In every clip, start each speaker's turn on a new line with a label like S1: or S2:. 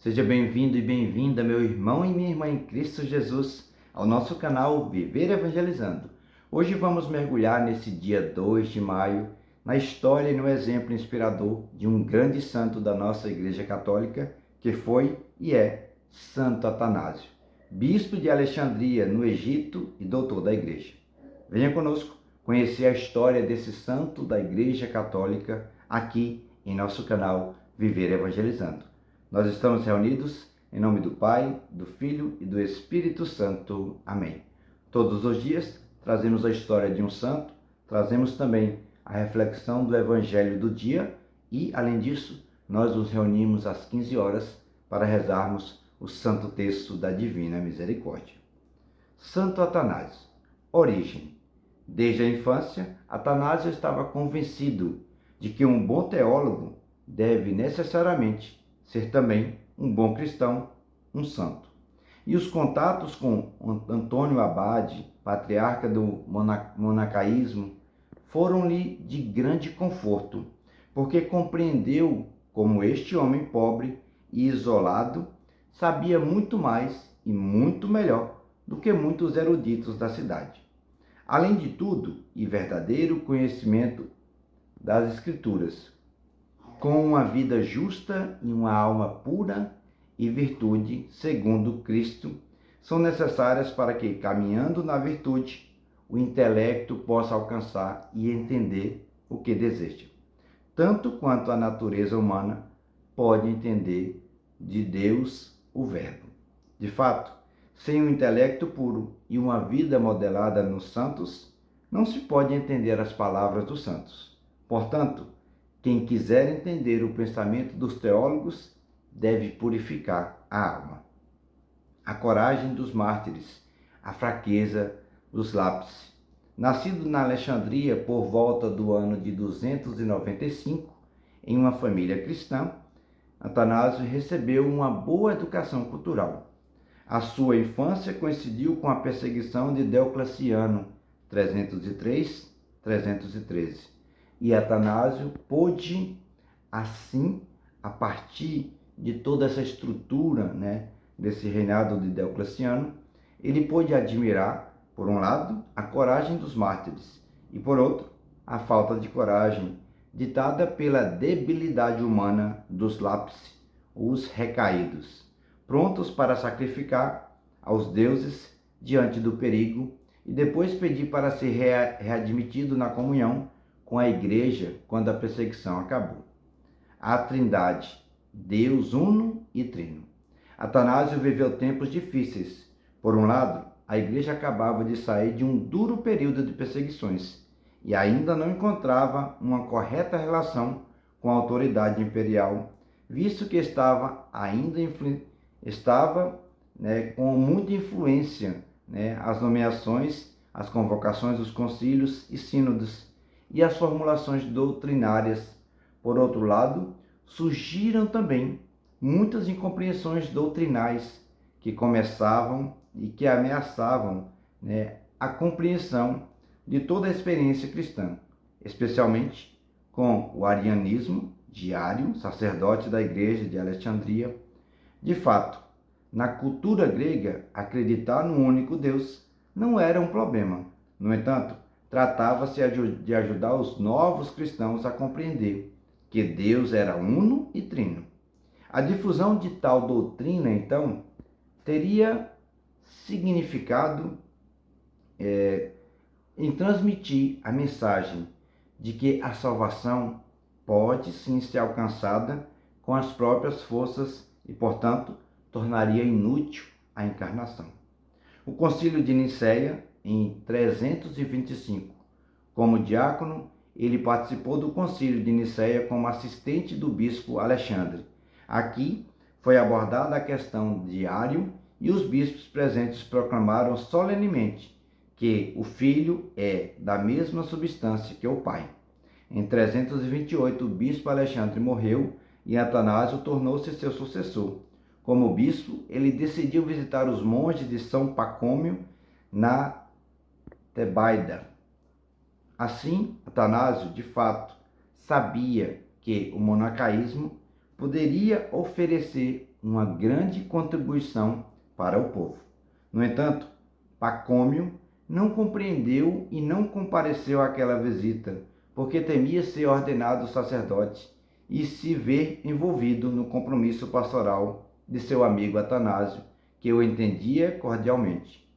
S1: Seja bem-vindo e bem-vinda, meu irmão e minha irmã em Cristo Jesus, ao nosso canal Viver Evangelizando. Hoje vamos mergulhar nesse dia 2 de maio, na história e no exemplo inspirador de um grande santo da nossa Igreja Católica, que foi e é Santo Atanásio, bispo de Alexandria, no Egito e doutor da Igreja. Venha conosco conhecer a história desse santo da Igreja Católica aqui em nosso canal Viver Evangelizando. Nós estamos reunidos em nome do Pai, do Filho e do Espírito Santo. Amém. Todos os dias trazemos a história de um santo, trazemos também a reflexão do Evangelho do dia e, além disso, nós nos reunimos às 15 horas para rezarmos o Santo Texto da Divina Misericórdia. Santo Atanásio. Origem. Desde a infância, Atanásio estava convencido de que um bom teólogo deve necessariamente ser também um bom cristão, um santo. E os contatos com Antônio Abade, patriarca do monacaísmo, foram-lhe de grande conforto, porque compreendeu como este homem pobre e isolado sabia muito mais e muito melhor do que muitos eruditos da cidade. Além de tudo, e verdadeiro conhecimento das Escrituras, com uma vida justa e uma alma pura e virtude, segundo Cristo, são necessárias para que, caminhando na virtude, o intelecto possa alcançar e entender o que deseja, tanto quanto a natureza humana pode entender de Deus o Verbo. De fato, sem um intelecto puro e uma vida modelada nos santos, não se pode entender as palavras dos santos. Portanto, quem quiser entender o pensamento dos teólogos deve purificar a alma. A coragem dos mártires, a fraqueza dos lápides. Nascido na Alexandria por volta do ano de 295, em uma família cristã, Atanásio recebeu uma boa educação cultural. A sua infância coincidiu com a perseguição de Diocleciano, 303-313. E Atanásio pôde, assim, a partir de toda essa estrutura, desse reinado de Diocleciano, ele pôde admirar, por um lado, a coragem dos mártires e, por outro, a falta de coragem, ditada pela debilidade humana dos lápides, os recaídos, prontos para sacrificar aos deuses diante do perigo e depois pedir para ser readmitido na comunhão com a igreja quando a perseguição acabou. A Trindade, Deus uno e trino. Atanásio viveu tempos difíceis. Por um lado, a igreja acabava de sair de um duro período de perseguições e ainda não encontrava uma correta relação com a autoridade imperial, visto que estava com muita influência, as nomeações, as convocações dos concílios e sínodos e as formulações doutrinárias. Por outro lado, surgiram também muitas incompreensões doutrinais que começavam e que ameaçavam a compreensão de toda a experiência cristã, especialmente com o arianismo de Ário, sacerdote da igreja de Alexandria. De fato, na cultura grega, acreditar no único Deus não era um problema. No entanto, tratava-se de ajudar os novos cristãos a compreender que Deus era uno e trino. A difusão de tal doutrina, então, teria significado em transmitir a mensagem de que a salvação pode sim ser alcançada com as próprias forças e, portanto, tornaria inútil a encarnação. O Concílio de Nicéia, em 325, como diácono, ele participou do Concílio de Nicéia como assistente do bispo Alexandre. Aqui foi abordada a questão de Ário e os bispos presentes proclamaram solenemente que o Filho é da mesma substância que o Pai. Em 328, o bispo Alexandre morreu e Atanásio tornou-se seu sucessor. Como bispo, ele decidiu visitar os monges de São Pacômio, na Tebaida. Assim, Atanásio, de fato, sabia que o monacaísmo poderia oferecer uma grande contribuição para o povo. No entanto, Pacômio não compreendeu e não compareceu àquela visita, porque temia ser ordenado sacerdote e se ver envolvido no compromisso pastoral de seu amigo Atanásio, que o entendia cordialmente.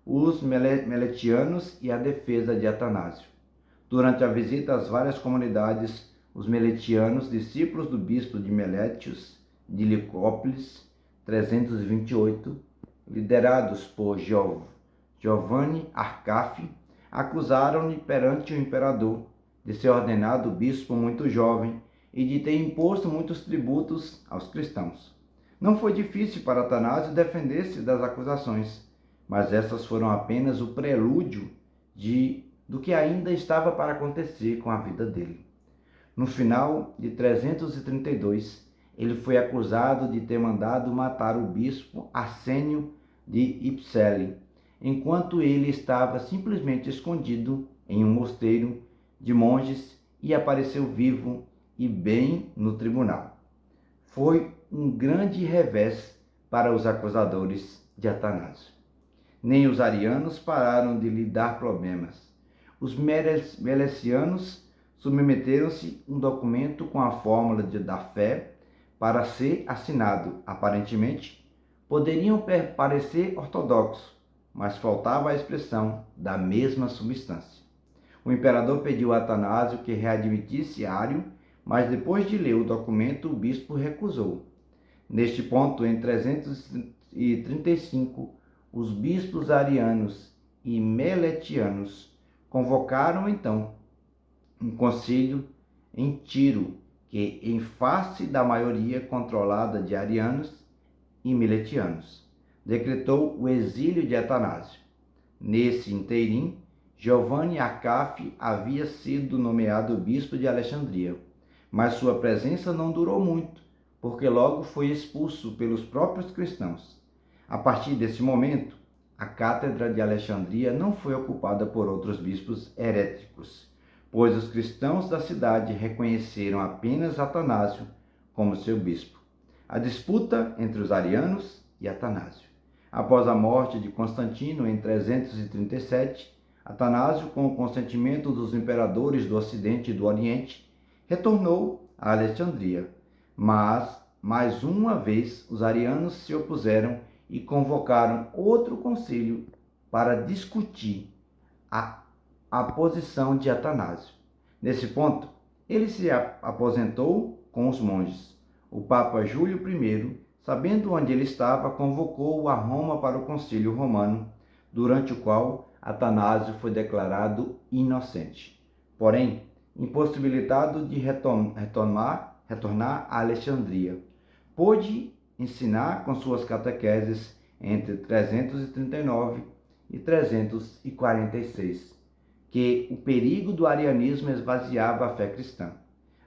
S1: Os meletianos e a defesa de Atanásio. Durante a visita às várias comunidades, os meletianos, discípulos do bispo de Melétios de Licópolis, 328, liderados por Giovanni Arcafe, acusaram-lhe perante o imperador de ser ordenado bispo muito jovem e de ter imposto muitos tributos aos cristãos. Não foi difícil para Atanásio defender-se das acusações, mas essas foram apenas o prelúdio do que ainda estava para acontecer com a vida dele. No final de 332, ele foi acusado de ter mandado matar o bispo Arsênio de Ipsele, enquanto ele estava simplesmente escondido em um mosteiro de monges, e apareceu vivo e bem no tribunal. Foi um grande revés para os acusadores de Atanásio. Nem os arianos pararam de lhe dar problemas. Os melecianos submeteram-se a um documento com a fórmula da fé para ser assinado. Aparentemente, poderiam parecer ortodoxos, mas faltava a expressão da mesma substância. O imperador pediu a Atanásio que readmitisse Ário, mas depois de ler o documento, o bispo recusou. Neste ponto, em 335, os bispos arianos e meletianos convocaram então um concílio em Tiro, que, em face da maioria controlada de arianos e meletianos, decretou o exílio de Atanásio. Nesse inteirim, Giovanni Arcafe havia sido nomeado bispo de Alexandria, mas sua presença não durou muito, porque logo foi expulso pelos próprios cristãos. A partir desse momento, a cátedra de Alexandria não foi ocupada por outros bispos heréticos, pois os cristãos da cidade reconheceram apenas Atanásio como seu bispo. A disputa entre os arianos e Atanásio. Após a morte de Constantino em 337, Atanásio, com o consentimento dos imperadores do Ocidente e do Oriente, retornou a Alexandria, mas, mais uma vez, os arianos se opuseram e convocaram outro concílio para discutir a posição de Atanásio. Nesse ponto, ele se aposentou com os monges. O Papa Júlio I, sabendo onde ele estava, convocou-o a Roma para o concílio romano, durante o qual Atanásio foi declarado inocente. Porém, impossibilitado de retornar a Alexandria, pôde ensinar com suas catequeses entre 339 e 346 que o perigo do arianismo esvaziava a fé cristã.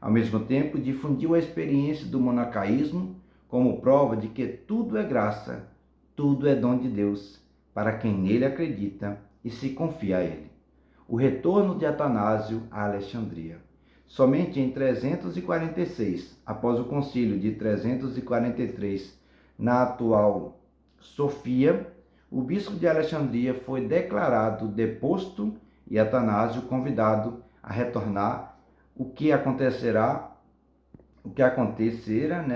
S1: Ao mesmo tempo, difundiu a experiência do monacaísmo como prova de que tudo é graça, tudo é dom de Deus, para quem nele acredita e se confia a ele. O retorno de Atanásio a Alexandria. Somente em 346, após o concílio de 343, na atual Sofia, o bispo de Alexandria foi declarado deposto e Atanásio convidado a retornar, o que acontecera,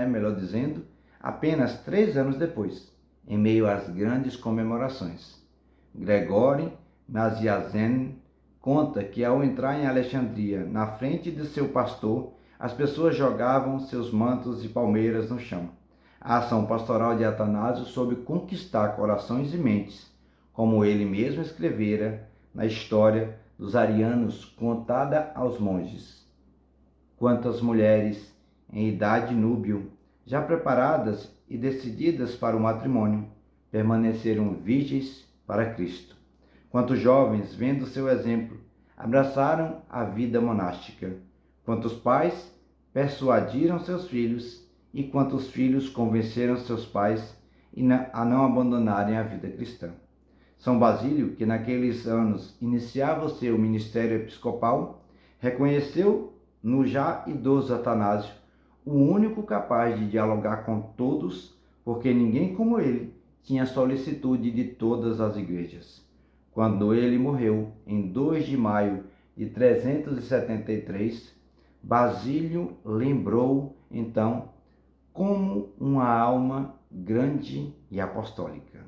S1: melhor dizendo, apenas 3 anos depois, em meio às grandes comemorações. Gregório Nazianzen conta que, ao entrar em Alexandria, na frente de seu pastor, as pessoas jogavam seus mantos de palmeiras no chão. A ação pastoral de Atanásio soube conquistar corações e mentes, como ele mesmo escrevera na história dos arianos contada aos monges. Quantas mulheres em idade núbil, já preparadas e decididas para o matrimônio, permaneceram virgens para Cristo. Quantos jovens, vendo seu exemplo, abraçaram a vida monástica. Quantos pais persuadiram seus filhos e quantos filhos convenceram seus pais a não abandonarem a vida cristã. São Basílio, que naqueles anos iniciava o seu ministério episcopal, reconheceu no já idoso Atanásio o único capaz de dialogar com todos, porque ninguém como ele tinha a solicitude de todas as igrejas. Quando ele morreu, em 2 de maio de 373, Basílio lembrou, então, como uma alma grande e apostólica.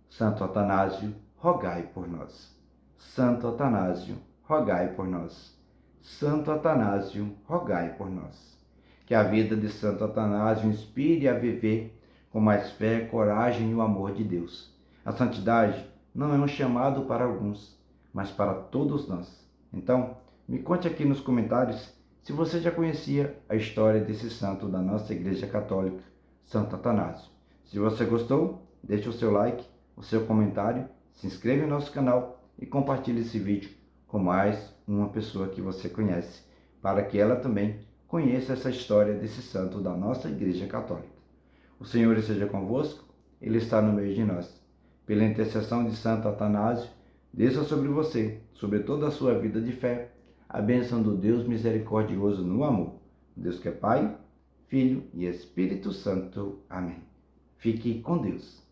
S1: Santo Atanásio, rogai por nós. Santo Atanásio, rogai por nós. Santo Atanásio, rogai por nós. Que a vida de Santo Atanásio inspire a viver com mais fé, coragem e o amor de Deus. A santidade não é um chamado para alguns, mas para todos nós. Então, me conte aqui nos comentários se você já conhecia a história desse santo da nossa Igreja Católica, Santo Atanásio. Se você gostou, deixe o seu like, o seu comentário, se inscreva em nosso canal e compartilhe esse vídeo com mais uma pessoa que você conhece, para que ela também conheça essa história desse santo da nossa Igreja Católica. O Senhor esteja convosco, Ele está no meio de nós. Pela intercessão de Santo Atanásio, desça sobre você, sobre toda a sua vida de fé, a bênção do Deus misericordioso no amor. Deus que é Pai, Filho e Espírito Santo. Amém. Fique com Deus.